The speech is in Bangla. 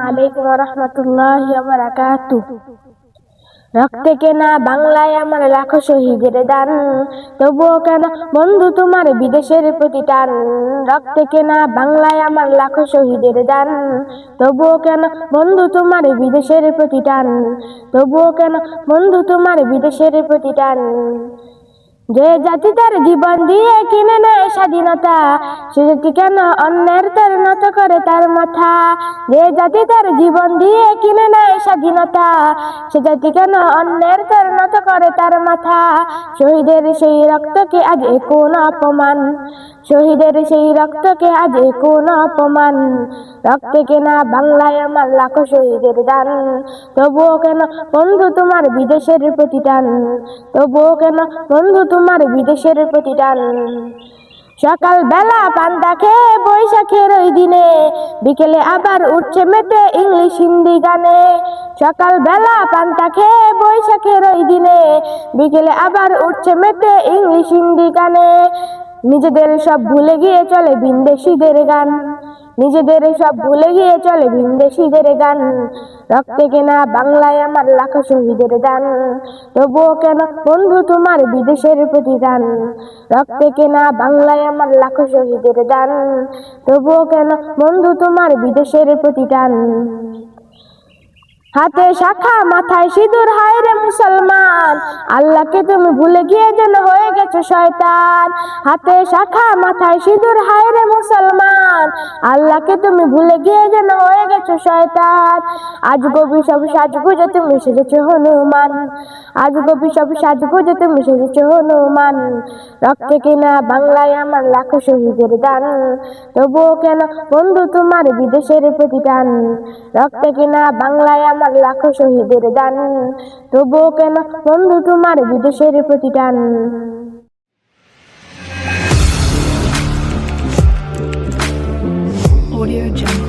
আলাইকুম ওয়া রাহমাতুল্লাহি ওয়া বারাকাতুহু। রক্তে কেনা বাংলায় আমার লাখো শহীদের দান, তবুও কেন বন্ধু তোমার বিদেশের প্রতি টান। রক্তে কেনা বাংলায় আমার লাখো শহীদের দান, তবুও কেন বন্ধু তোমার বিদেশের প্রতি টান। তবুও কেন বন্ধু তোমার বিদেশের প্রতি টান। যে জাতি তার জীবন দিয়ে কিনে নেয় স্বাধীনতা, সে জাতি কেন অন্যের তার নত করে তার মাথা। যে জাতি তার জীবন দিয়ে কিনে নেয় স্বাধীনতা, সে জাতি কেন অন্যের তার নত করে তার মাথা। শহীদের সেই রক্তকে আজ কোন অপমান, শহীদের সেই রক্তকে আজ কোন অপমান। রক্তে কেনা বাংলায় আমার লাখো শহীদের দান, তবুও কেন বন্ধু তোমার বিদেশের প্রতি টান। তবুও কেন বন্ধু তোমার বিদেশের প্রতি টান। সকাল বেলা পান্তা খেয়ে বৈশাখের ওই দিনে, বিকেলে আবার উঠছে মেতে ইংলিশ হিন্দি গানে। সকাল বেলা পান্তা খেয়ে বৈশাখের ওই দিনে, বিকেলে আবার উঠছে মেতে ইংলিশ হিন্দি গানে। নিজেদের সব ভুলে গিয়ে চলে ভিনদেশীদের গান, নিজেদের সব ভুলে গিয়ে চলে ভিনদেশীদের গান। রক্তে কেনা বাংলায় আমার লাখো শহীদের দান, তবুও কেন বন্ধু তোমার বিদেশের প্রতি টান। রক্তে কেনা বাংলায় আমার লাখো শহীদের দান, তবুও কেন বন্ধু তোমার বিদেশের প্রতি টান। হাতে শাখা মাথায় সিঁদুর, হায় রে মুসলমান, আল্লাহকে তুমি ভুলে গিয়ে যেন হয়ে গেছো শয়তান। হাতে শাখা মাথায় সিঁদুর, হায় রে মুসলমান, আল্লাহকে তুমি ভুলে গিয়ে যেন হয়ে গেছো শয়তান। আজ গবি সব সাজগুজে তুমি সেজেছো হনুমান, আজ গবি সব সাজগুজে তুমি সেজেছো হনুমান। রক্তে কেনা বাংলায় আমার লাখো শহীদের দান, তবুও কেন বন্ধু তোমার বিদেশের প্রতি টান। রক্তে কেনা বাংলায় আমার লাখো শহীদের দান, তবুও কেন বন্ধু তোমার বিদেশের প্রতি টান। Audio Jungle.